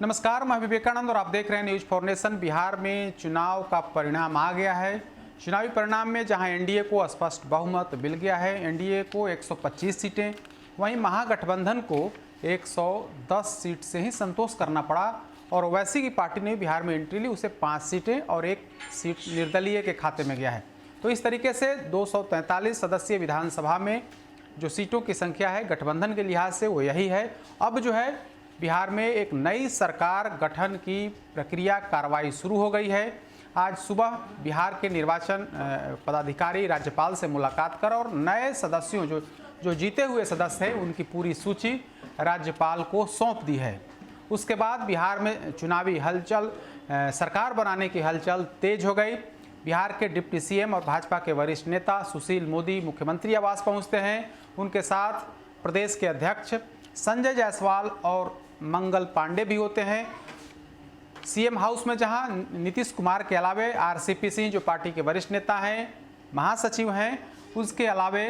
नमस्कार, मैं विवेकानंद और आप देख रहे हैं न्यूज फॉर नेशन। बिहार में चुनाव का परिणाम आ गया है। चुनावी परिणाम में जहां एनडीए को स्पष्ट बहुमत मिल गया है, एनडीए को 125 सीटें, वहीं महागठबंधन को 110 सीट से ही संतोष करना पड़ा और ओवैसी की पार्टी ने बिहार में एंट्री ली, उसे 5 सीटें और 1 सीट निर्दलीय के खाते में गया है। तो इस तरीके से 243 सदस्यीय विधानसभा में जो सीटों की संख्या है गठबंधन के लिहाज से वो यही है। अब जो है बिहार में एक नई सरकार गठन की प्रक्रिया कार्रवाई शुरू हो गई है। आज सुबह बिहार के निर्वाचन पदाधिकारी राज्यपाल से मुलाकात कर और नए सदस्यों जो जीते हुए सदस्य हैं उनकी पूरी सूची राज्यपाल को सौंप दी है। उसके बाद बिहार में चुनावी हलचल, सरकार बनाने की हलचल तेज हो गई। बिहार के डिप्टी सीएम और भाजपा के वरिष्ठ नेता सुशील मोदी मुख्यमंत्री आवास पहुंचते हैं। उनके साथ प्रदेश के अध्यक्ष संजय जायसवाल और मंगल पांडे भी होते हैं। सीएम हाउस में जहां नीतीश कुमार के अलावे आरसीपी सिंह जो पार्टी के वरिष्ठ नेता हैं, महासचिव हैं, उसके अलावे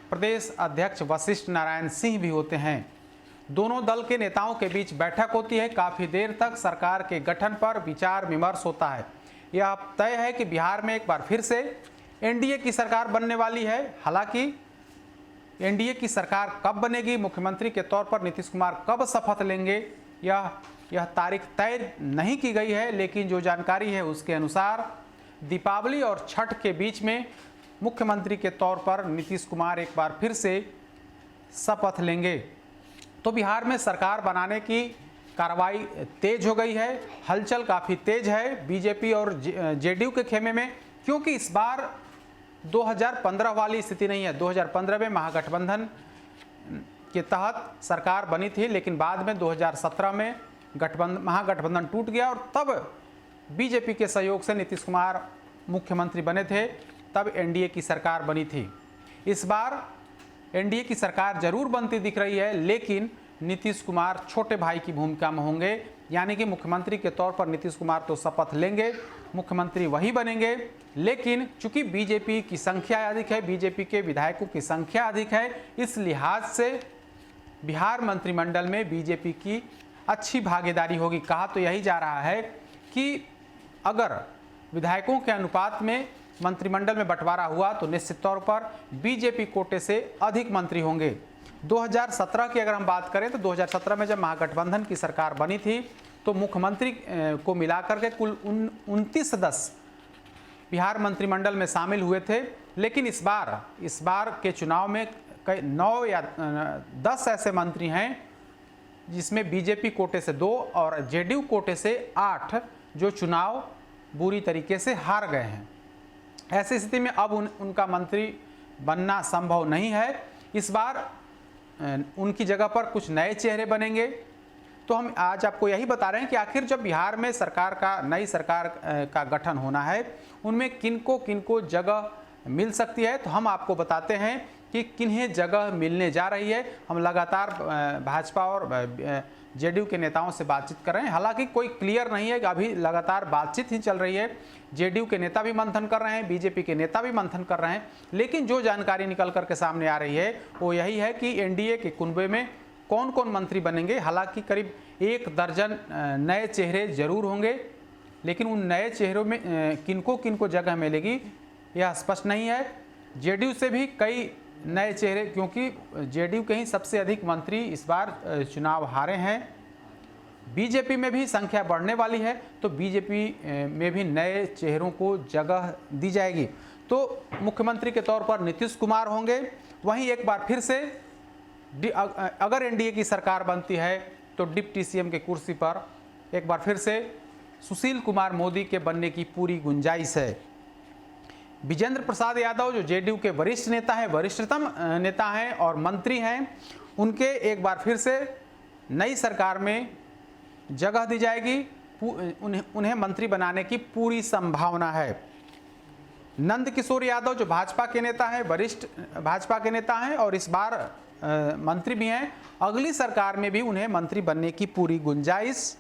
प्रदेश अध्यक्ष वशिष्ठ नारायण सिंह भी होते हैं। दोनों दल के नेताओं के बीच बैठक होती है। काफ़ी देर तक सरकार के गठन पर विचार विमर्श होता है। यह तय है कि बिहार में एक बार फिर से एनडीए की सरकार बनने वाली है। हालांकि एनडीए की सरकार कब बनेगी, मुख्यमंत्री के तौर पर नीतीश कुमार कब शपथ लेंगे, यह तारीख तय नहीं की गई है। लेकिन जो जानकारी है उसके अनुसार दीपावली और छठ के बीच में मुख्यमंत्री के तौर पर नीतीश कुमार एक बार फिर से शपथ लेंगे। तो बिहार में सरकार बनाने की कार्रवाई तेज हो गई है। हलचल काफ़ी तेज है बीजेपी और जेडीयू के खेमे में, क्योंकि इस बार 2015 वाली स्थिति नहीं है। 2015 में महागठबंधन के तहत सरकार बनी थी, लेकिन बाद में 2017 में महागठबंधन टूट गया और तब बीजेपी के सहयोग से नीतीश कुमार मुख्यमंत्री बने थे, तब एनडीए की सरकार बनी थी। इस बार एनडीए की सरकार जरूर बनती दिख रही है, लेकिन नीतीश कुमार छोटे भाई की भूमिका में होंगे, यानी कि मुख्यमंत्री के तौर पर नीतीश कुमार तो शपथ लेंगे, मुख्यमंत्री वही बनेंगे। लेकिन चूंकि बीजेपी की संख्या अधिक है, बीजेपी के विधायकों की संख्या अधिक है, इस लिहाज से बिहार मंत्रिमंडल में बीजेपी की अच्छी भागीदारी होगी। कहा तो यही जा रहा है कि अगर विधायकों के अनुपात में मंत्रिमंडल में बंटवारा हुआ तो निश्चित तौर पर बीजेपी कोटे से अधिक मंत्री होंगे। 2017 की अगर हम बात करें तो 2017 में जब महागठबंधन की सरकार बनी थी तो मुख्यमंत्री को मिलाकर के कुल 29 सदस्य बिहार मंत्रिमंडल में शामिल हुए थे। लेकिन इस बार के चुनाव में 9 या 10 ऐसे मंत्री हैं जिसमें बीजेपी कोटे से 2 और जेडीयू कोटे से 8 जो चुनाव बुरी तरीके से हार गए हैं। ऐसी स्थिति में अब उनका मंत्री बनना संभव नहीं है। इस बार उनकी जगह पर कुछ नए चेहरे बनेंगे। तो हम आज आपको यही बता रहे हैं कि आखिर जब बिहार में नई सरकार का गठन होना है, उनमें किनको जगह मिल सकती है। तो हम आपको बताते हैं कि किन्हें जगह मिलने जा रही है। हम लगातार भाजपा और जेडीयू के नेताओं से बातचीत कर रहे हैं। हालांकि कोई क्लियर नहीं है कि अभी लगातार बातचीत ही चल रही है। जेडीयू के नेता भी मंथन कर रहे हैं, बीजेपी के नेता भी मंथन कर रहे हैं। लेकिन जो जानकारी निकल करके सामने आ रही है वो यही है कि एनडीए के कुनबे में कौन कौन मंत्री बनेंगे। हालांकि करीब 1 दर्जन नए चेहरे जरूर होंगे, लेकिन उन नए चेहरों में किनको जगह मिलेगी यह स्पष्ट नहीं है। जेडीयू से भी कई नए चेहरे, क्योंकि जेडीयू के ही सबसे अधिक मंत्री इस बार चुनाव हारे हैं। बीजेपी में भी संख्या बढ़ने वाली है, तो बीजेपी में भी नए चेहरों को जगह दी जाएगी। तो मुख्यमंत्री के तौर पर नीतीश कुमार होंगे। वहीं एक बार फिर से अगर एनडीए की सरकार बनती है तो डिप्टी सीएम की कुर्सी पर एक बार फिर से सुशील कुमार मोदी के बनने की पूरी गुंजाइश है। विजेंद्र प्रसाद यादव जो जेडीयू के वरिष्ठ नेता हैं, वरिष्ठतम नेता हैं और मंत्री हैं, उनके एक बार फिर से नई सरकार में जगह दी जाएगी। उन्हें मंत्री बनाने की पूरी संभावना है। नंद किशोर यादव जो भाजपा के नेता हैं, वरिष्ठ भाजपा के नेता हैं और इस बार मंत्री भी हैं, अगली सरकार में भी उन्हें मंत्री बनने की पूरी गुंजाइश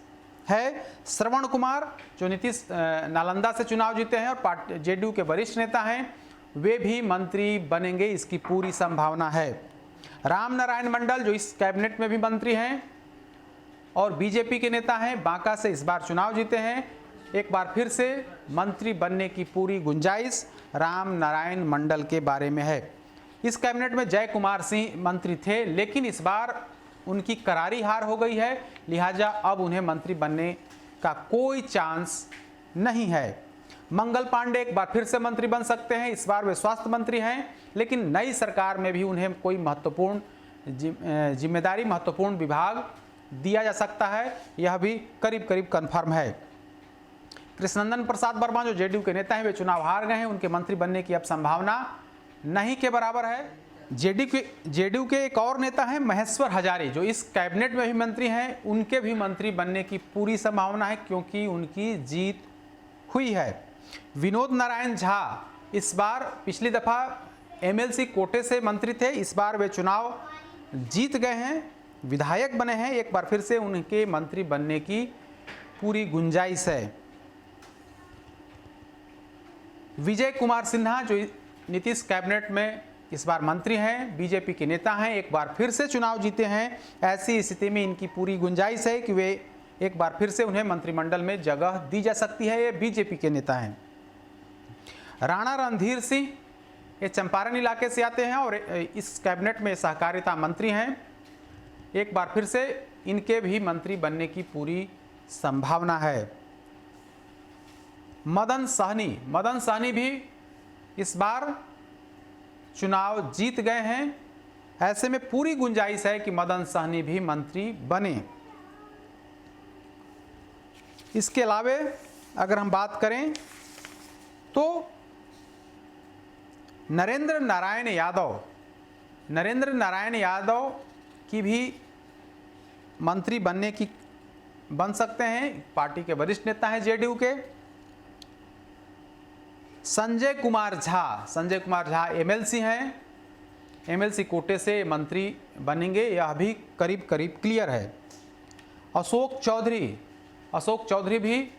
है। श्रवण कुमार जो नीतीश नालंदा से चुनाव जीते हैं और जेडीयू के वरिष्ठ नेता हैं, वे भी मंत्री बनेंगे, इसकी पूरी संभावना है। राम नारायण मंडल जो इस कैबिनेट में भी मंत्री हैं, और बीजेपी के नेता हैं, बांका से इस बार चुनाव जीते हैं। एक बार फिर से मंत्री बनने की पूरी गुंजाइश राम नारायण मंडल के बारे में है। इस कैबिनेट में जय कुमार सिंह मंत्री थे, लेकिन इस बार उनकी करारी हार हो गई है, लिहाजा अब उन्हें मंत्री बनने का कोई चांस नहीं है। मंगल पांडे एक बार फिर से मंत्री बन सकते हैं, इस बार वे स्वास्थ्य मंत्री हैं, लेकिन नई सरकार में भी उन्हें कोई महत्वपूर्ण जिम्मेदारी, महत्वपूर्ण विभाग दिया जा सकता है, यह भी करीब करीब कन्फर्म है। कृष्णनंदन प्रसाद वर्मा जो जेडीयू के नेता हैं, वे चुनाव हार गए हैं, उनके मंत्री बनने की अब संभावना नहीं के बराबर है। जेडीयू के एक और नेता हैं महेश्वर हजारी, जो इस कैबिनेट में भी मंत्री हैं, उनके भी मंत्री बनने की पूरी संभावना है, क्योंकि उनकी जीत हुई है। विनोद नारायण झा इस बार पिछली दफा एमएलसी कोटे से मंत्री थे, इस बार वे चुनाव जीत गए हैं, विधायक बने हैं, एक बार फिर से उनके मंत्री बनने की पूरी गुंजाइश है। विजय कुमार सिन्हा जो नीतीश कैबिनेट में इस बार मंत्री हैं, बीजेपी के नेता हैं, एक बार फिर से चुनाव जीते हैं, ऐसी स्थिति में इनकी पूरी गुंजाइश है कि वे एक बार फिर से उन्हें मंत्रिमंडल में जगह दी जा सकती है। ये बीजेपी के नेता हैं। राणा रणधीर सिंह ये चंपारण इलाके से आते हैं और इस कैबिनेट में सहकारिता मंत्री हैं, एक बार फिर से इनके भी मंत्री बनने की पूरी संभावना है। मदन सहनी भी इस बार चुनाव जीत गए हैं, ऐसे में पूरी गुंजाइश है कि मदन सहनी भी मंत्री बने। इसके अलावे अगर हम बात करें तो नरेंद्र नारायण यादव की भी मंत्री बन सकते हैं, पार्टी के वरिष्ठ नेता हैं जेडीयू के। संजय कुमार झा एमएलसी हैं, एमएलसी कोटे से मंत्री बनेंगे, यह भी करीब करीब क्लियर है। अशोक चौधरी भी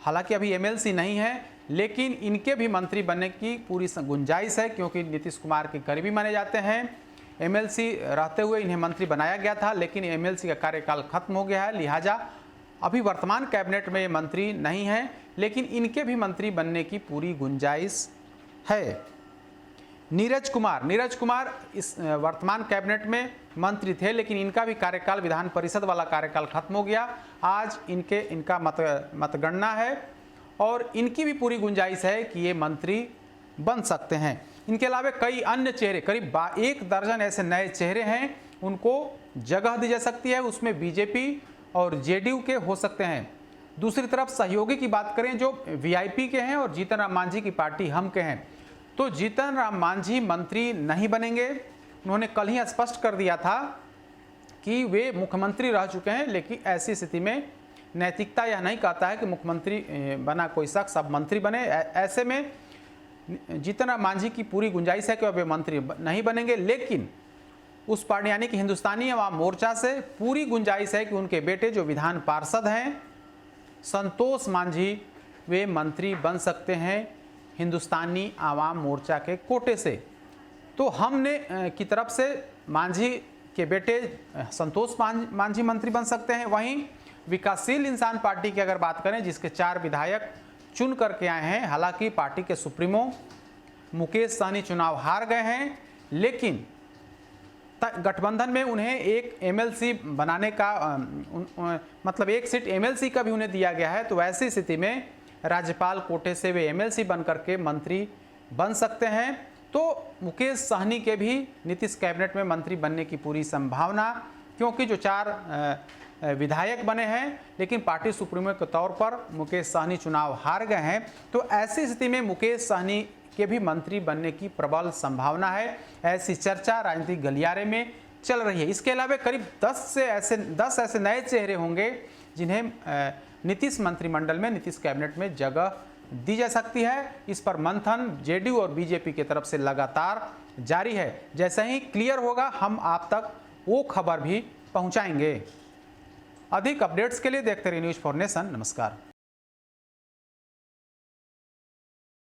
हालांकि अभी एमएलसी नहीं है, लेकिन इनके भी मंत्री बनने की पूरी गुंजाइश है, क्योंकि नीतीश कुमार के करीबी माने जाते हैं। एमएलसी रहते हुए इन्हें मंत्री बनाया गया था, लेकिन एमएलसी का कार्यकाल खत्म हो गया है, लिहाजा अभी वर्तमान कैबिनेट में ये मंत्री नहीं है, लेकिन इनके भी मंत्री बनने की पूरी गुंजाइश है। नीरज कुमार इस वर्तमान कैबिनेट में मंत्री थे, लेकिन इनका भी कार्यकाल, विधान परिषद वाला कार्यकाल खत्म हो गया। आज इनका मतगणना है और इनकी भी पूरी गुंजाइश है कि ये मंत्री बन सकते हैं। इनके अलावा कई अन्य चेहरे, करीब 1 दर्जन ऐसे नए चेहरे हैं, उनको जगह दी जा सकती है, उसमें बीजेपी और जेडीयू के हो सकते हैं। दूसरी तरफ सहयोगी की बात करें जो वीआईपी के हैं और जीतन राम मांझी की पार्टी हम के हैं, तो जीतन राम मांझी मंत्री नहीं बनेंगे। उन्होंने कल ही स्पष्ट कर दिया था कि वे मुख्यमंत्री रह चुके हैं, लेकिन ऐसी स्थिति में नैतिकता यह नहीं कहता है कि मुख्यमंत्री बना कोई शख्स अब मंत्री बने। ऐसे में जीतन राम मांझी की पूरी गुंजाइश है कि वे मंत्री नहीं बनेंगे, लेकिन उस पार्टी यानी कि हिंदुस्तानी अवाम मोर्चा से पूरी गुंजाइश है कि उनके बेटे जो विधान पार्षद हैं संतोष मांझी, वे मंत्री बन सकते हैं हिंदुस्तानी आवाम मोर्चा के कोटे से। तो हमने की तरफ से मांझी के बेटे संतोष मांझी मंत्री बन सकते हैं। वहीं विकासशील इंसान पार्टी की अगर बात करें, जिसके 4 विधायक चुन करके आए हैं, हालांकि पार्टी के सुप्रीमो मुकेश सहनी चुनाव हार गए हैं, लेकिन गठबंधन में उन्हें एक एमएलसी बनाने का मतलब 1 सीट एमएलसी का भी उन्हें दिया गया है। तो ऐसी स्थिति में राज्यपाल कोटे से वे एमएलसी बन करके मंत्री बन सकते हैं। तो मुकेश सहनी के भी नीतीश कैबिनेट में मंत्री बनने की पूरी संभावना, क्योंकि जो 4 विधायक बने हैं, लेकिन पार्टी सुप्रीमो के तौर पर मुकेश सहनी चुनाव हार गए हैं, तो ऐसी स्थिति में मुकेश सहनी के भी मंत्री बनने की प्रबल संभावना है। ऐसी चर्चा राजनीतिक गलियारे में चल रही है। इसके अलावा करीब 10 ऐसे नए चेहरे होंगे जिन्हें नीतीश मंत्रिमंडल में, नीतीश कैबिनेट में जगह दी जा सकती है। इस पर मंथन जेडीयू और बीजेपी की तरफ से लगातार जारी है। जैसे ही क्लियर होगा हम आप तक वो खबर भी पहुंचाएंगे। अधिक अपडेट्स के लिए देखते रहिए न्यूज़ फॉर नेशन। नमस्कार।